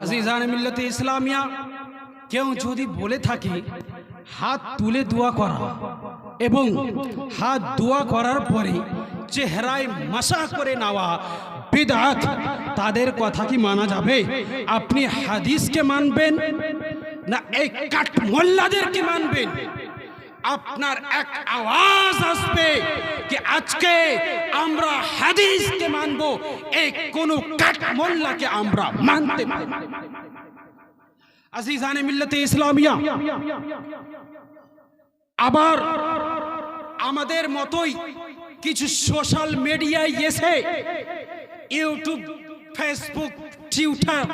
আজিজানে মিল্লাতে ইসলামিয়া, কেউ যদি বলে থাকে হাত তুলে দোয়া করা এবং হাত দোয়া করার পরে চেহারায় মাসা করে নেওয়া বিদআত, তাদের কথা কি মানা যাবে? আপনি হাদিসকে মানবেন না এই কাট মোল্লাদেরকে মানবেন? আপনার এক আওয়াজ আসবে कि আজকে আমরা হাদিসকে মানব, এই কোন কাট মোল্লাকে আমরা মানতে পারি না। আজিজানে মিল্লাতে ইসলামিয়া, আবার আমাদের মতোই কিছু সোশ্যাল মিডিয়ায় এসে ইউটিউব, ফেসবুক, টুইটার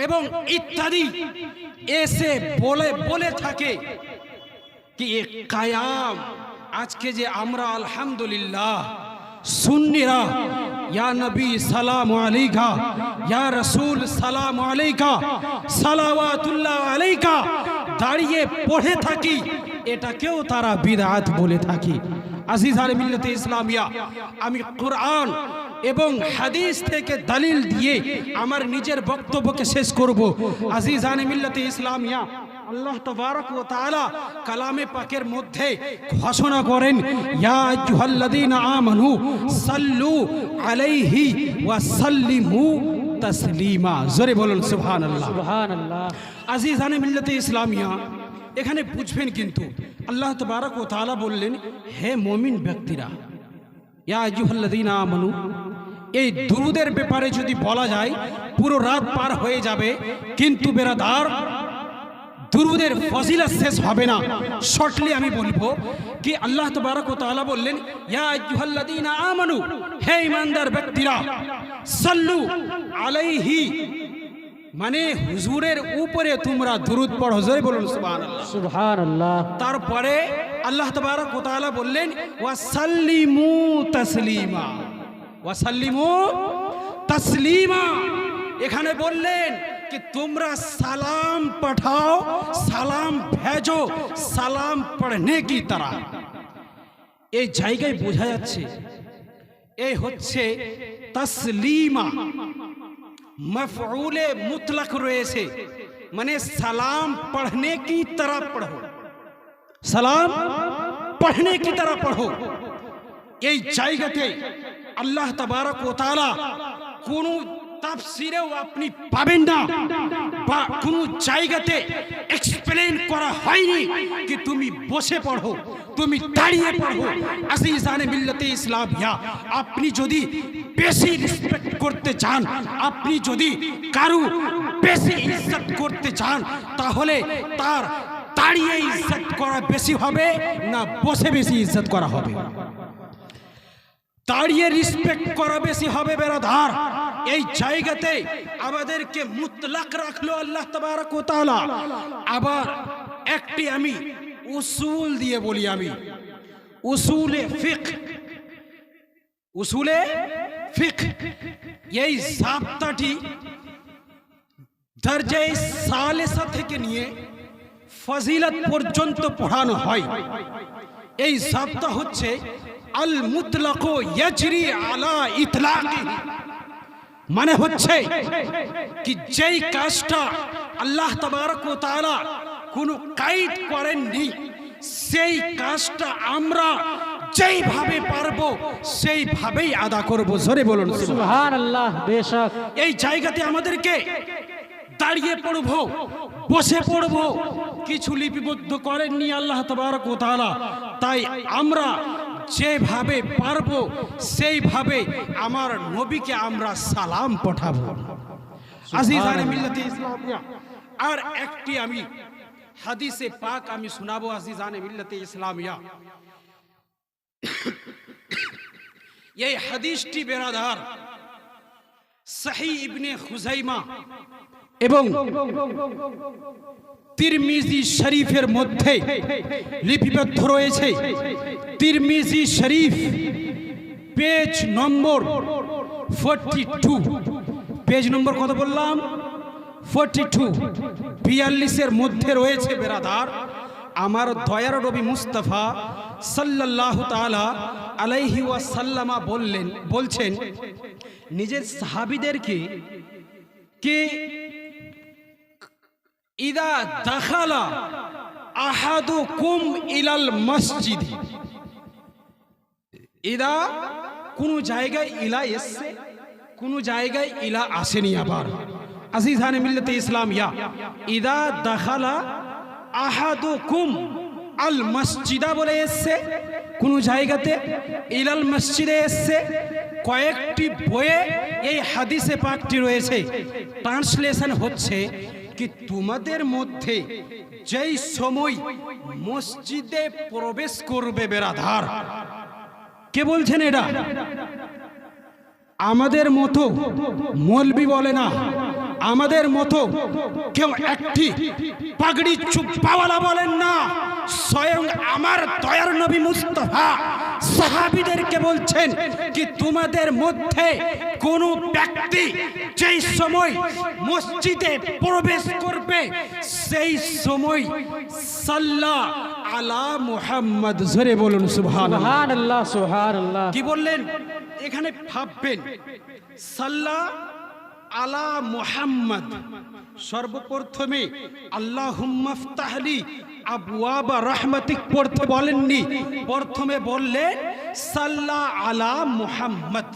এবং ইত্যাদি এসে বলে থাকে कि एक कायाम आज के जे आमरा अल्हम्दुलिल्लाह सुन्नीरा या नबी सलाम अलैका, या रसूल सलाम अलैका, सलावातुल्लाह अलैका दाड़िए पढ़े थाकी, एटाकेও तारा बिदआत बोले थाकी। আজিজানে মিল্লাতে ইসলামিয়া, আমি কুরআন এবং হাদিস থেকে দলিল দিয়ে আমার নিজের বক্তব্যকে শেষ করব। আজিজানে মিল্লাতে ইসলামিয়া, আল্লাহ তাবারক ওয়া তাআলা কালামে পাকের মধ্যে ঘোষণা করেন, ইয়া আইয়ুহাল্লাযীনা আমানু সাল্লু আলাইহি ওয়া সাল্লিমু তাসলিমা। জোরে বলুন সুবহানাল্লাহ, সুবহানাল্লাহ। আজিজানে মিল্লাতে ইসলামিয়া, এখানে বুঝবেন কিন্তু আল্লাহ তাবারক ওয়া তাআলা বললেন, হে মুমিন ব্যক্তিরা, ইয়া আইয়ুহাল্লাযীনা আমানু। এই দুরুদের ব্যাপারে যদি বলা যায় পুরো রাত পার হয়ে যাবে, কিন্তু বেরাদার দুরুদের ফজিলত শেষ হবে না। শর্টলি আমি বলবো কি আল্লাহ তাবারক ওয়া তাআলা বললেন, ইয়া আইয়ুহাল্লাযীনা আমানু, হে ঈমানদার ব্যক্তিরা, সাল্লু আলাইহি মানে হুজুরের উপরে তোমরা দুরুদ পড়ো। জোরে বলুন সুবহানাল্লাহ, সুবহানাল্লাহ। তারপরে আল্লাহ তাবারক ওয়া তাআলা বললেন, ওয়া সাল্লিমু তাসলিমা, ওয়া সাল্লিমু তাসলিমা। এখানে বললেন कि तुमरा सलाम पठाओ, सलाम भेजो, सलाम पढ़ने की तरह। এই জায়গায় বোঝা যাচ্ছে এই হচ্ছে তাসলিমা, मफऊले मुतलक রয়েছে, মানে সালাম पढ़ने की तरह पढ़ो, সালাম पढ़ने की तरह पढ़ो। এই জায়গাতে আল্লাহ তাবারক ওয়া তাআলা কোন তাফসিরেও আপনি পাবেন না বা কোন জায়গাতে এক্সপ্লেইন করা হয়নি कि তুমি বসে পড়ো, তুমি দাঁড়িয়ে পড়ো। আজিজানে মিল্লাতে ইসলামিয়া, আপনি যদি বেশি রেসপেক্ট করতে চান, আপনি যদি কারো বেশি ইজ্জত করতে চান, তাহলে তার দাঁড়িয়ে ইজ্জত করা বেশি হবে না বসে বেশি ইজ্জত করা হবে? দাঁড়িয়ে রিসপেক্ট করা বেশি হবে বেরাদার। এই জায়গাতে আমাদেরকে মুতলাক রাখলো আল্লাহ তাবারক ওয়া তাআলা। আবার একটি আমি উসুল দিয়ে বলি, আমি উসুলে ফিকহ, উসুলে ফিকহ এই জাবতাটি দরজে সালেসা থেকে নিয়ে ফজিলত পর্যন্ত পড়ানো হয়। এই জাবতা হচ্ছে আল মুতলাকু ইয়াজরি আলা ইতলাকি, মানে হচ্ছে কি যেই কাজটা আল্লাহ তাবারক ওয়া তাআলা কোনো কাইদ করেননি, সেই কাজটা আমরা যেইভাবে পারবো সেইভাবেই আদা করব। জোরে বলুন সুবহানাল্লাহ। বেশক এই জায়গাতে আমাদেরকে দাঁড়িয়ে পড়বো, বসে পড়বো কিছু লিপিবদ্ধ করেননি আল্লাহ তাবারক ওয়া তাআলা। তাই আমরা যেভাবে পারবো সেইভাবে আমার নবীকে আমরা সালাম পাঠাবো। আজিজানে মিল্লাতে ইসলামিয়া, আর একটি আমি হাদিসে পাক আমি শোনাবো আজিজানে মিল্লাতে ইসলামিয়া। এই হাদিসটি বেরাদার সহিহ ইবনে খুজাইমা এবং তিরমিজি শরীফের মধ্যে লিপিবদ্ধ রয়েছে। তিরমিজি শরীফ পেজ নম্বর 42, পেজ নম্বর কত বললাম? 42, 42 মধ্যে রয়েছে বেরাদার। আমার দয়ার নবী মুস্তাফা সাল্লাল্লাহু তাআলা আলাইহি ওয়াসাল্লামা বলছেন নিজের সাহাবীদেরকে কে ইদা দাখালা আহাদুকুম ইলাল মসজিদ, ইদা কোন জায়গায় ইলা এসছে, কোন জায়গায় ইলা আসেনি। আবার আজিজানে মিল্লাতে ইসলামিয়া, ইদা দাখালা আহাদুকুম আল মসজিদা বলে এসছে কোন জায়গাতে, ইলাল মসজিদে এসছে। কয়েকটি বইয়ে এই হাদিসে পাকটি রয়েছে। ট্রান্সলেশন হচ্ছে কি তোমাদের মধ্যে যেই সময় মসজিদে প্রবেশ করবে বেরাধার। কে বলছেন এটা? আমাদের মতো মৌলবি বলে না, আমাদের মতো কেউ একটি পাগড়ি চুপ্পাওয়ালা বলেন না, স্বয়ং আমার দয়ার নবী মুস্তাফা সাহাবীদেরকে বলছেন কি তোমাদের মধ্যে কোন ব্যক্তি যেই সময় মসজিদে প্রবেশ করবে সেই সময় সাল্লা আলা মুহাম্মদ, জোরে বলুন সুবহানাল্লাহ সুবহানাল্লাহ। কি বললেন এখানে? ভাববেন সাল্লা আলা মুহাম্মদ, সর্বপ্রথমে আল্লাহুম্মা ফতাহলি আবওয়াবা রাহমাতিক পড়তে বলেননি, প্রথমে বললেন সাল্লা আলা মুহাম্মদ।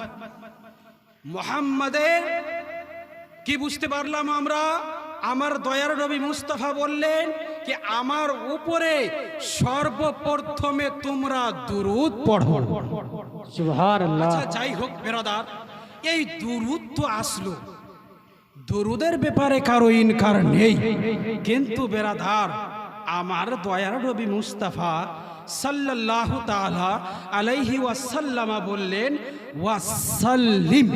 মুহাম্মাদের কি বুঝতে পারলাম আমরা? আমার দয়ার নবী মুস্তাফা বললেন কি আমার উপরে সর্বপ্রথমে তোমরা দুরূদ পড়ো। সুবহানাল্লাহ। আচ্ছা যাই হোক বেরাদার, এই দুরূদ তো আসলো, দুরূদের ব্যাপারে কারো ইনকার নেই, কিন্তু বেরাদার আমার দয়ার নবী মুস্তাফা সাল্লাল্লাহু তাআলা আলাইহি ওয়াসাল্লাম বললেন ওয়াসাল্লিম,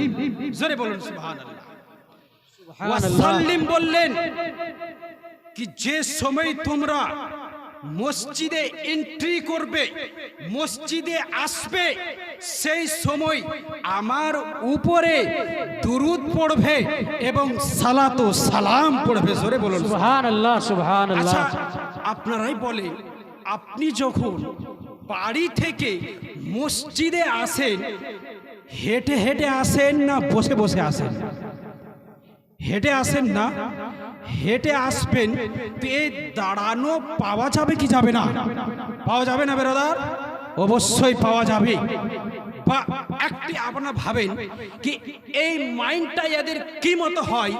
জোরে বলুন সুবহানাল্লাহ। ওয়াসাল্লিম বললেন কি যে সময় তোমরা মসজিদে এন্ট্রি করবে, মসজিদে আসবে, সেই সময় আমার উপরে দুরূদ পড়বে এবং সালাত ও সালাম পড়বে। জোরে বলুন সুবহানাল্লাহ সুবহানাল্লাহ। আচ্ছা আপনারাই বলেন, আপনি যখন বাড়ি থেকে মসজিদে আসেন হেঁটে হেঁটে আসেন না বসে বসে আসেন? হেঁটে আসেন না? হেঁটে আসবেন তো এই দাঁড়ানো পাওয়া যাবে কি যাবে না? পাওয়া যাবে না বেরাদার? অবশ্যই পাওয়া যাবে। বা একটি আপনারা ভাবেন কি এই মাইন্ডটা এদের কি মতো হয়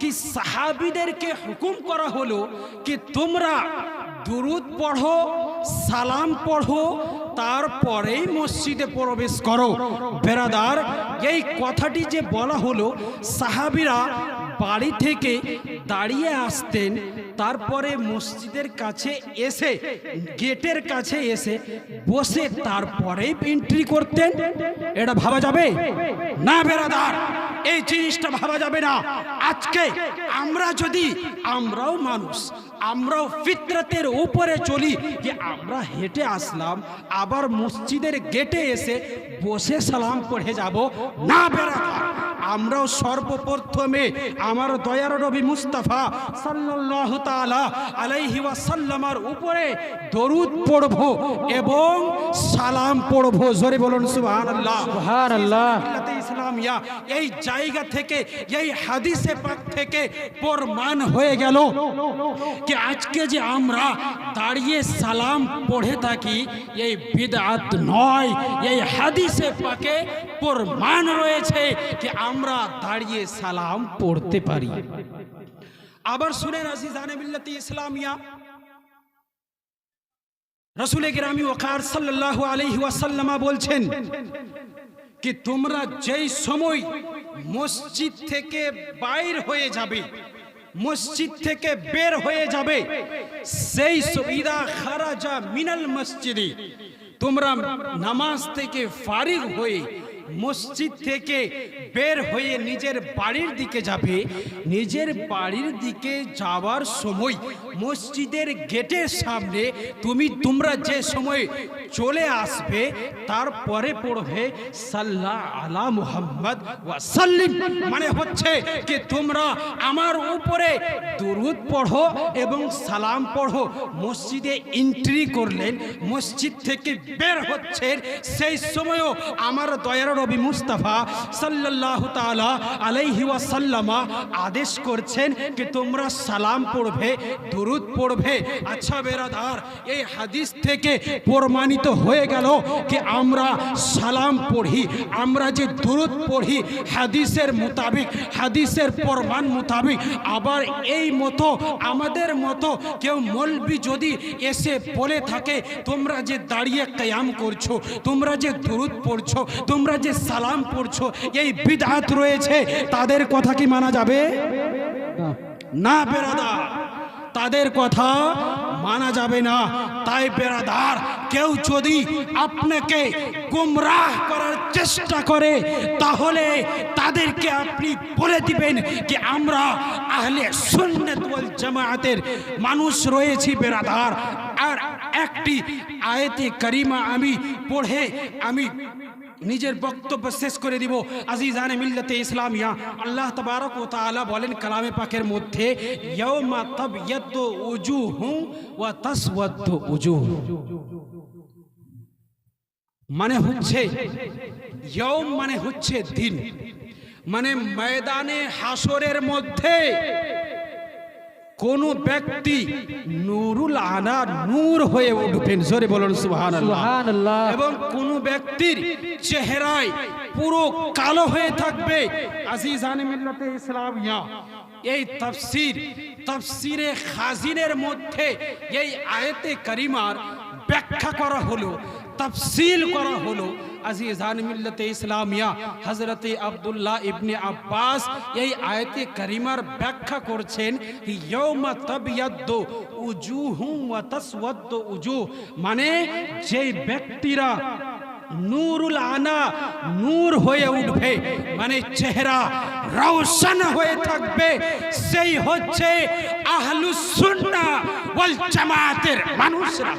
কি সাহাবীদেরকে হুকুম করা হলো কি তোমরা দুরূদ পড়ো, সালাম পড়ো, তারপরেই মসজিদে প্রবেশ করো। বেরাদার এই কথাটি যে বলা হলো, সাহাবীরা বাড়ি থেকে দাঁড়িয়ে আসতেন, তারপরে মসজিদের কাছে এসে গেটের কাছে এসে বসে তারপরেই এন্ট্রি করতেন। এটা ভাবা যাবে না বেরাদার, এই জিনিসটা ভাবা যাবে না। আজকে আমরা যদি, আমরাও মানুষ, আমরাও ফিতরতের উপরে চলি যে আমরা হেঁটে আসলাম আবার মসজিদের গেটে এসে বসে সালাম পড়ে যাব না বেরাদার। আমরাও সর্বপ্রথমে আমার দয়ার নবী মুস্তাফা সাল্লাল্লাহু তাআলা আলাইহি ওয়াসাল্লামের উপরে দরুদ পড়ব এবং সালাম পড়ব। জোরে বলুন সুবহানাল্লাহ সুবহানাল্লাহ। ইসলামিয়া এই জায়গা থেকে, এই হাদিসে পাক থেকে প্রমাণ হয়ে গেল যে আজকে যে আমরা দাঁড়িয়ে সালাম পড়ে থাকি এই বিদআত নয়, এই হাদিসে পাকে প্রমাণ রয়েছে যে আমরা দাঁড়িয়ে সালাম পড়তে পারি। আবার শুনেন আজিজানে মিল্লাতে ইসলামিয়া, রাসূল কিরামি ওয়াকার সাল্লাল্লাহু আলাইহি ওয়াসাল্লাম বলছেন কি তোমরা যেই সময় মসজিদ থেকে বাইর হয়ে যাবে, মসজিদ থেকে বের হয়ে যাবে, সেই ইদা খারাজা মিনাল মসজিদি, তোমরা নামাজ থেকে ফারিগ হয়ে মসজিদ থেকে বের হয়ে নিজের বাড়ির দিকে যাবে, নিজের বাড়ির দিকে যাওয়ার সময় মসজিদের গেটের সামনে তোমরা যে সময় চলে আসবে তারপরে পড়বে সাল্লা আলা মুহাম্মদ ওয়া সাল্লিম। মানে হচ্ছে যে তোমরা আমার উপরে দুরুদ পড়ো এবং সালাম পড়ো। মসজিদে এন্ট্রি করলেন, মসজিদ থেকে বের হচ্ছেন, সেই সময়ও আমার দয়ার নবী মুস্তাফা সাল্লাল্লাহু তাআলা আলাইহি ওয়াসাল্লামা আদেশ করছেন যে তোমরা সালাম পড়বে, দুরুদ পড়বে। আচ্ছা বেরাদার, এই হাদিস থেকে প্রমাণিত হয়ে গেল যে আমরা সালাম পড়ি, আমরা যে দুরুদ পড়ি হাদিসের মোতাবিক, হাদিসের প্রমাণ মোতাবিক। আবার এই মতো আমাদের মতো কেউ মৌলবি যদি এসে বলে থাকে তোমরা যে দাঁড়িয়ে কিয়াম করছো, তোমরা যে দুরুদ পড়ছো, তোমরা যে সালাম পড়ছো, এই বিদআত রয়েছে, তাদের কথা কি মানা যাবে? না বেরাদার, তাদের কথা মানা যাবে না। তাই বেরাদার, কেউ যদি আপনাকে গুমরাহ করার চেষ্টা করে তাহলে তাদেরকে আপনি বলে দিবেন যে আমরা আহলে সুন্নাত ওয়াল জামাআতের মানুষ রয়েছি বেরাদার। আর একটি আয়াতে কারিমা আমি পড়ে আমি নিজের বক্তব্য শেষ করে দিব। আজিজানে মিল্লাতে ইসলামিয়া, আল্লাহ তাবারক ওয়া তাআলা বলেন কালামে পাকের মধ্যে, ইয়াউমা তাবইয়াদু উজুহু ওয়া তাসওয়াদু উজুহ। মানে হচ্ছে ইয়াউম মানে হচ্ছে দিন, মানে ময়দানে হাসরের মধ্যে কোন ব্যক্তি নূরুল আনা নূর হয়ে উঠবেন, জোরে বলুন সুবহানাল্লাহ। এবং কোন ব্যক্তির চেহারায় পুরো কালো হয়ে থাকবে। আজিজানে মিল্লাতে ইসলামিয়া, এই তাফসিরে খাজিনের মধ্যে এই আয়াতে কারিমার ব্যাখ্যা করা হলো, তাফসিল করা হলো। আজিজান মিল্লাতে ইসলামিয়া হযরতে আব্দুল্লাহ ইবনে আব্বাস এই আয়াতে কারিমার ব্যাখ্যা করছেন, ইয়াউমা তাবইয়াদু উজুহু ওয়া তাসওয়াদু উজুহ, মানে যে ব্যক্তিরা নূরুল আনা নূর হয়ে উঠবে, মানে চেহারা রওশন হয়ে থাকবে, সেই হচ্ছে আহলুস সুন্নাহ ওয়াল জামাতের মানুষরা।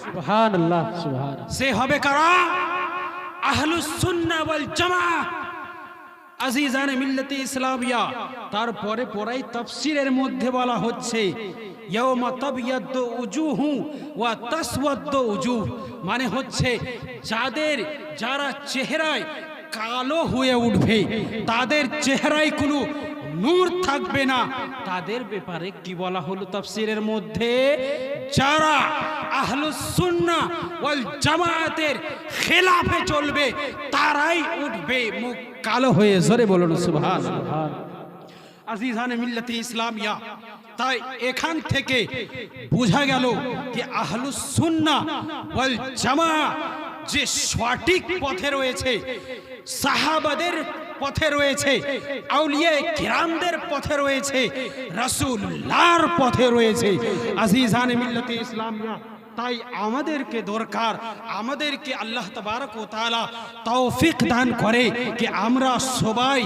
সুবহানাল্লাহ, সুবহানাল্লাহ। সে হবে কারা? আহলুস সুন্নাহ ওয়াল জামাআহ। আজিজানে মিল্লাতে ইসলামিয়া, তারপরে পড়াই তাফসীরের মধ্যে বলা হচ্ছে ইয়াউমা তাবইয়াদু উজুহু ওয়া তাসওয়াদু উজুহ, মানে হচ্ছে যারা চেহারায় কালো হয়ে উঠবে, তাদের চেহারায় কোনো নূর থাকবে না, তাদের ব্যাপারে কি বলা হলো তাফসীরের মধ্যে, যারা আহলুস সুন্নাহ ওয়াল জামাআতের খেলাফে চলবে তারাই উঠবে মুখ কালো হয়ে, জোরে বলুন সুবহানাল্লাহ। আজিজানে মিল্লাতে ইসলামিয়া, তাই এখান থেকে বোঝা গেল যে আহলুস সুন্নাহ ওয়াল জামাআহ যে সঠিক পথে রয়েছে, সাহাবাদের পথে রয়েছে, আউলিয়া কিরামদের পথে রয়েছে, রাসূলুল্লাহর পথে রয়েছে। আজিজানে মিল্লাতে ইসলামিয়া, তাই আমাদেরকে দরকার, আমাদেরকে আল্লাহ তাবারক ওয়া তাআলা তৌফিক দান করে যে আমরা সবাই